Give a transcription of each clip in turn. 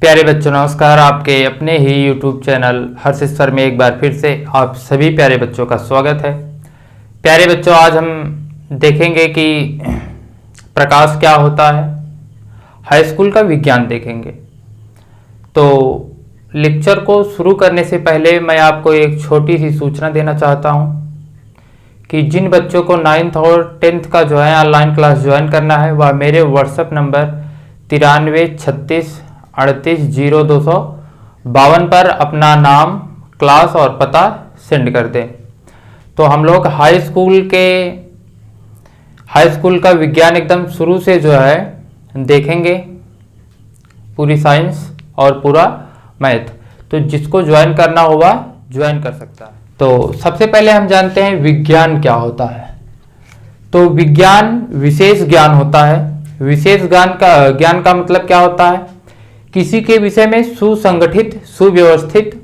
प्यारे बच्चों नमस्कार। आपके अपने ही YouTube चैनल हर्षित सर में एक बार फिर से आप सभी प्यारे बच्चों का स्वागत है। प्यारे बच्चों, आज हम देखेंगे कि प्रकाश क्या होता है, हाई स्कूल का विज्ञान देखेंगे। तो लेक्चर को शुरू करने से पहले मैं आपको एक छोटी सी सूचना देना चाहता हूं कि जिन बच्चों को 9th और 10th का जो है ऑनलाइन क्लास ज्वाइन करना है वह मेरे व्हाट्सएप नंबर 9336380252 पर अपना नाम, क्लास और पता सेंड कर दें। तो हम लोग हाई स्कूल का विज्ञान एकदम शुरू से जो है देखेंगे, पूरी साइंस और पूरा मैथ। तो जिसको ज्वाइन करना होगा ज्वाइन कर सकता है। तो सबसे पहले हम जानते हैं विज्ञान क्या होता है। तो विज्ञान विशेष ज्ञान होता है। विशेष ज्ञान का मतलब क्या होता है? किसी के विषय में सुसंगठित, सुव्यवस्थित,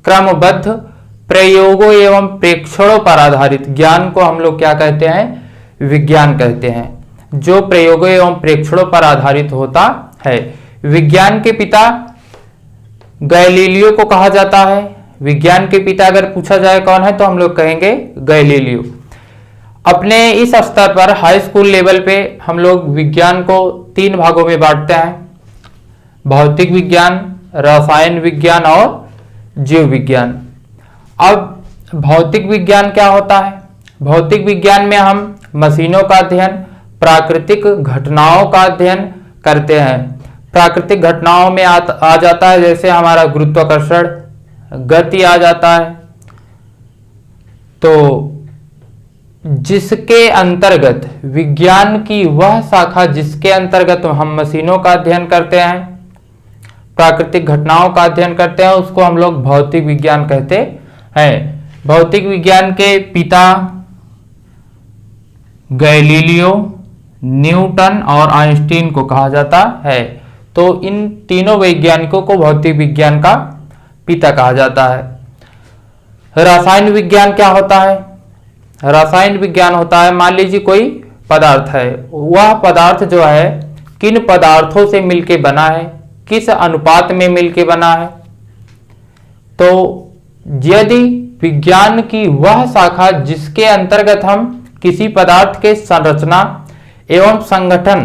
क्रमबद्ध प्रयोगों एवं प्रेक्षणों पर आधारित ज्ञान को हम लोग क्या कहते हैं? विज्ञान कहते हैं, जो प्रयोगों एवं प्रेक्षणों पर आधारित होता है। विज्ञान के पिता गैलीलियो को कहा जाता है। विज्ञान के पिता अगर पूछा जाए कौन है तो हम लोग कहेंगे गैलीलियो। अपने इस स्तर पर हाई स्कूल लेवल पे हम लोग विज्ञान को 3 भागों में बांटते हैं: भौतिक विज्ञान, रसायन विज्ञान और जीव विज्ञान। अब भौतिक विज्ञान क्या होता है? भौतिक विज्ञान में हम मशीनों का अध्ययन, प्राकृतिक घटनाओं का अध्ययन करते हैं। प्राकृतिक घटनाओं में आ जाता है जैसे हमारा गुरुत्वाकर्षण, गति आ जाता है। तो जिसके अंतर्गत विज्ञान की वह शाखा जिसके अंतर्गत हम मशीनों का अध्ययन करते हैं, प्राकृतिक घटनाओं का अध्ययन करते हैं, उसको हम लोग भौतिक विज्ञान कहते हैं। भौतिक विज्ञान के पिता गैलीलियो, न्यूटन और आइंस्टीन को कहा जाता है। तो इन तीनों वैज्ञानिकों को भौतिक विज्ञान का पिता कहा जाता है। रसायन विज्ञान क्या होता है? रसायन विज्ञान होता है, मान लीजिए कोई पदार्थ है, वह पदार्थ जो है किन पदार्थों से मिलके बना है, किस अनुपात में मिलके बना है। तो यदि विज्ञान की वह शाखा जिसके अंतर्गत हम किसी पदार्थ के संरचना एवं संगठन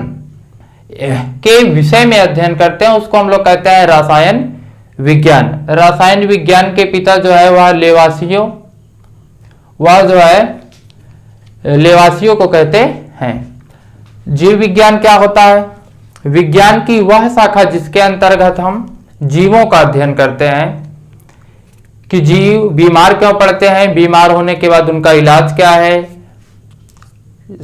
के विषय में अध्ययन करते हैं, उसको हम लोग कहते हैं रसायन विज्ञान। रसायन विज्ञान के पिता जो है वह लेवासियों को कहते हैं। जीव विज्ञान क्या होता है? विज्ञान की वह शाखा जिसके अंतर्गत हम जीवों का अध्ययन करते हैं कि जीव बीमार क्यों पड़ते हैं, बीमार होने के बाद उनका इलाज क्या है,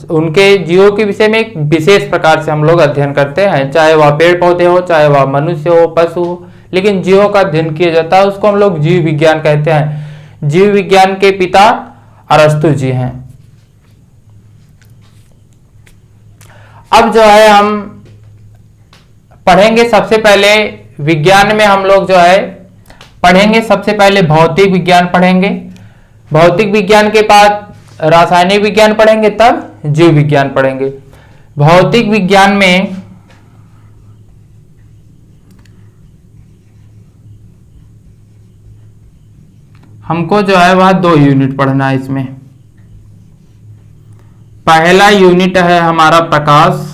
उनके जीवों के विषय में एक विशेष प्रकार से हम लोग अध्ययन करते हैं। चाहे वह पेड़ पौधे हो, चाहे वह मनुष्य हो, पशु हो, लेकिन जीवों का अध्ययन किया जाता है, उसको हम लोग जीव विज्ञान कहते हैं। जीव विज्ञान के पिता अरस्तु जी हैं। अब जो है हम पढ़ेंगे सबसे पहले विज्ञान में हम लोग जो है पढ़ेंगे सबसे पहले भौतिक विज्ञान पढ़ेंगे। भौतिक विज्ञान के बाद रासायनिक विज्ञान पढ़ेंगे, तब जीव विज्ञान पढ़ेंगे। भौतिक विज्ञान में हमको जो है वह 2 यूनिट पढ़ना है। इसमें पहला यूनिट है हमारा प्रकाश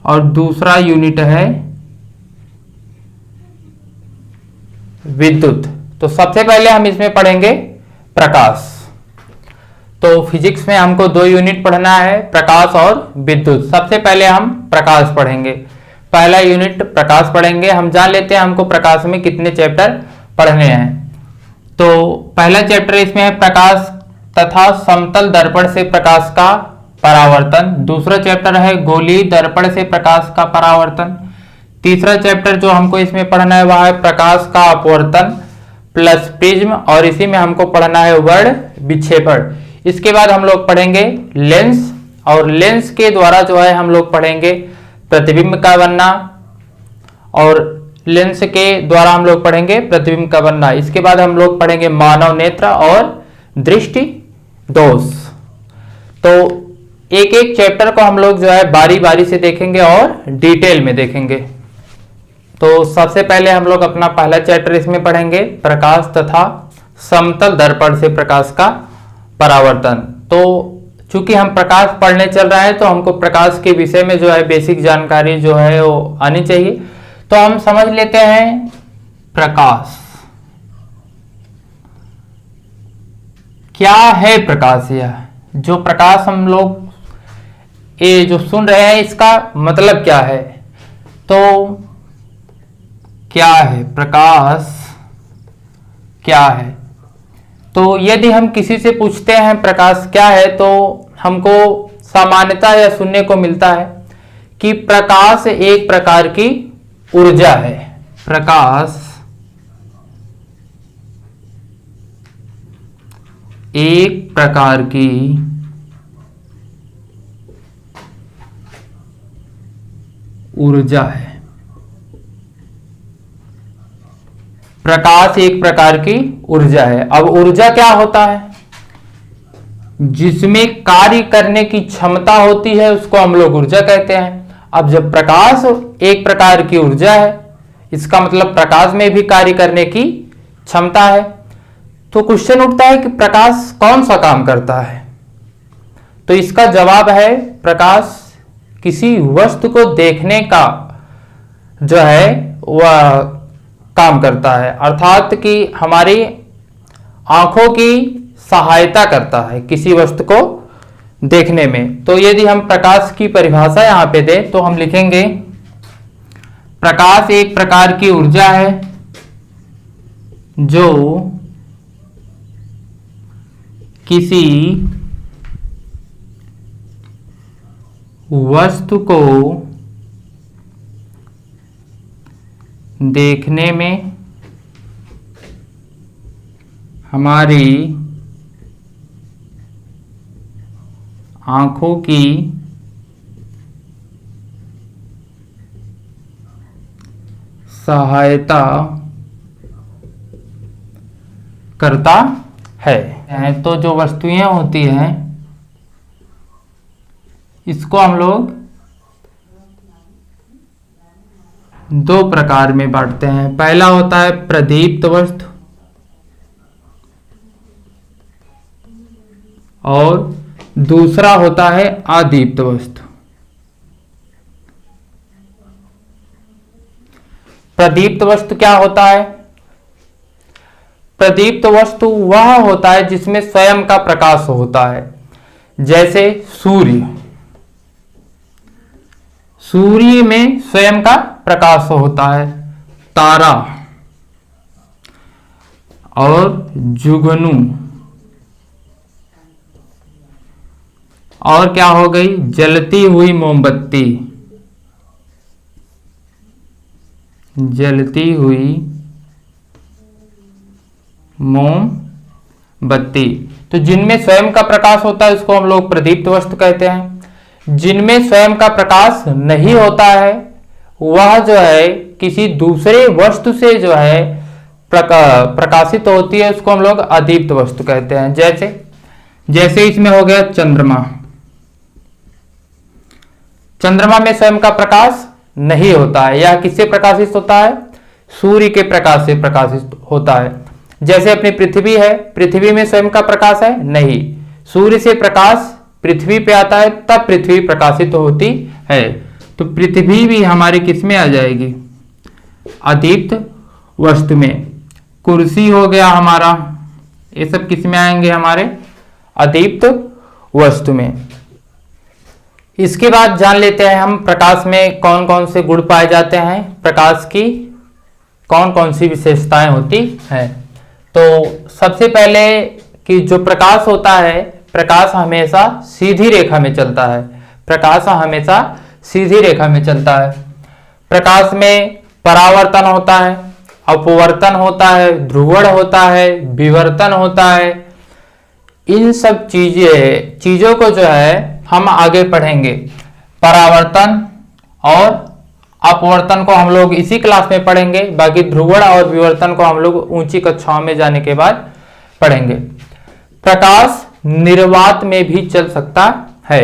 और दूसरा यूनिट है विद्युत। तो सबसे पहले हम इसमें पढ़ेंगे प्रकाश। तो फिजिक्स में हमको 2 यूनिट पढ़ना है, प्रकाश और विद्युत। सबसे पहले हम प्रकाश पढ़ेंगे, पहला यूनिट प्रकाश पढ़ेंगे। हम जान लेते हैं हमको प्रकाश में कितने चैप्टर पढ़ने हैं। तो पहला चैप्टर इसमें है प्रकाश तथा समतल दर्पण से प्रकाश का परावर्तन। दूसरा चैप्टर है गोलीय दर्पण से प्रकाश का परावर्तन। तीसरा चैप्टर जो हमको इसमें पढ़ना है वह है प्रकाश का अपवर्तन प्लस प्रिज्म, और इसी में हमको पढ़ना है वर्ण विक्षेपण। इसके बाद हम लोग पढ़ेंगे लेंस, और लेंस के द्वारा जो है हम लोग पढ़ेंगे प्रतिबिंब का बनना, और लेंस के द्वारा हम लोग पढ़ेंगे प्रतिबिंब का बनना। इसके बाद हम लोग पढ़ेंगे मानव नेत्र और दृष्टि दोष। तो एक एक चैप्टर को हम लोग जो है बारी बारी से देखेंगे और डिटेल में देखेंगे। तो सबसे पहले हम लोग अपना पहला चैप्टर इसमें पढ़ेंगे, प्रकाश तथा समतल दर्पण से प्रकाश का परावर्तन। तो चूंकि हम प्रकाश पढ़ने चल रहे हैं तो हमको प्रकाश के विषय में जो है बेसिक जानकारी जो है वो आनी चाहिए। तो हम समझ लेते हैं प्रकाश क्या है। प्रकाश, यह जो प्रकाश हम लोग ये जो सुन रहे हैं इसका मतलब क्या है। तो क्या है प्रकाश, क्या है। तो यदि हम किसी से पूछते हैं प्रकाश क्या है तो हमको सामान्यतः यह सुनने को मिलता है कि प्रकाश एक प्रकार की ऊर्जा है। प्रकाश एक प्रकार की ऊर्जा है। प्रकाश एक प्रकार की ऊर्जा है। अब ऊर्जा क्या होता है? जिसमें कार्य करने की क्षमता होती है उसको हम लोग ऊर्जा कहते हैं। अब जब प्रकाश एक प्रकार की ऊर्जा है, इसका मतलब प्रकाश में भी कार्य करने की क्षमता है। तो क्वेश्चन उठता है कि प्रकाश कौन सा काम करता है। तो इसका जवाब है प्रकाश किसी वस्तु को देखने का जो है वह काम करता है, अर्थात कि हमारी आंखों की सहायता करता है किसी वस्तु को देखने में। तो यदि हम प्रकाश की परिभाषा यहां पे दें तो हम लिखेंगे प्रकाश एक प्रकार की ऊर्जा है जो किसी वस्तु को देखने में हमारी आंखों की सहायता करता है। तो जो वस्तुएं होती हैं इसको हम लोग दो प्रकार में बांटते हैं। पहला होता है प्रदीप्त वस्तु और दूसरा होता है अदीप्त वस्तु। प्रदीप्त वस्तु क्या होता है? प्रदीप्त वस्तु वह होता है जिसमें स्वयं का प्रकाश होता है, जैसे सूर्य। सूर्य में स्वयं का प्रकाश होता है, तारा और जुगनू। और क्या हो गई? जलती हुई मोमबत्ती, जलती हुई मोमबत्ती। तो जिनमें स्वयं का प्रकाश होता है उसको हम लोग प्रदीप्त वस्तु कहते हैं। जिनमें स्वयं का प्रकाश नहीं होता है वह जो है किसी दूसरे वस्तु से जो है प्रकाशित होती है, उसको हम लोग अदीप्त वस्तु कहते हैं। जैसे इसमें हो गया चंद्रमा। चंद्रमा में स्वयं का प्रकाश नहीं होता है। यह किससे प्रकाशित होता है? सूर्य के प्रकाश से प्रकाशित होता है। जैसे अपनी पृथ्वी है, पृथ्वी में स्वयं का प्रकाश है नहीं, सूर्य से प्रकाश पृथ्वी पे आता है तब पृथ्वी प्रकाशित होती है। तो पृथ्वी भी हमारी किस में आ जाएगी? अदीप्त वस्तु में। कुर्सी हो गया हमारा, ये सब किस में आएंगे? हमारे अदीप्त वस्तु में। इसके बाद जान लेते हैं हम प्रकाश में कौन कौन से गुण पाए जाते हैं, प्रकाश की कौन कौन सी विशेषताएं होती हैं। तो सबसे पहले कि जो प्रकाश होता है, प्रकाश हमेशा सीधी रेखा में चलता है। प्रकाश हमेशा सीधी रेखा में चलता है। प्रकाश में परावर्तन होता है, अपवर्तन होता है, ध्रुवण होता है, विवर्तन होता है। इन सब चीजों को जो है हम आगे पढ़ेंगे। परावर्तन और अपवर्तन को हम लोग इसी क्लास में पढ़ेंगे, बाकी ध्रुवण और विवर्तन को हम लोग ऊंची कक्षाओं में जाने के बाद पढ़ेंगे। प्रकाश निर्वात में भी चल सकता है।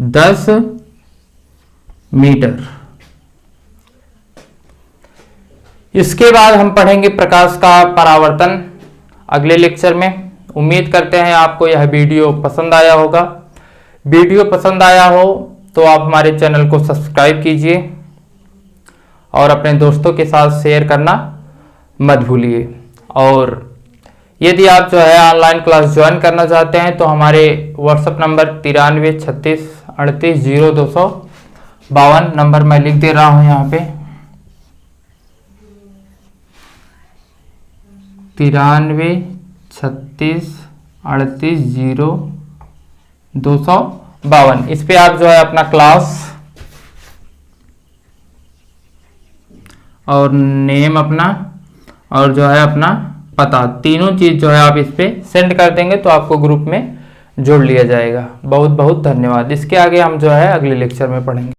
10 मीटर। इसके बाद हम पढ़ेंगे प्रकाश का परावर्तन अगले लेक्चर में। उम्मीद करते हैं आपको यह वीडियो पसंद आया होगा। वीडियो पसंद आया हो तो आप हमारे चैनल को सब्सक्राइब कीजिए और अपने दोस्तों के साथ शेयर करना मत भूलिए। और यदि आप जो है ऑनलाइन क्लास ज्वाइन करना चाहते हैं तो हमारे व्हाट्सएप नंबर 93 36 38 0252 नंबर मैं लिख दे रहा हूं यहाँ पे 93 36 38 0252। इस पे आप जो है अपना क्लास और नेम अपना और जो है अपना पता, तीनों चीज जो है आप इस पे सेंड कर देंगे तो आपको ग्रुप में जोड़ लिया जाएगा। बहुत बहुत धन्यवाद। इसके आगे हम जो है अगले लेक्चर में पढ़ेंगे।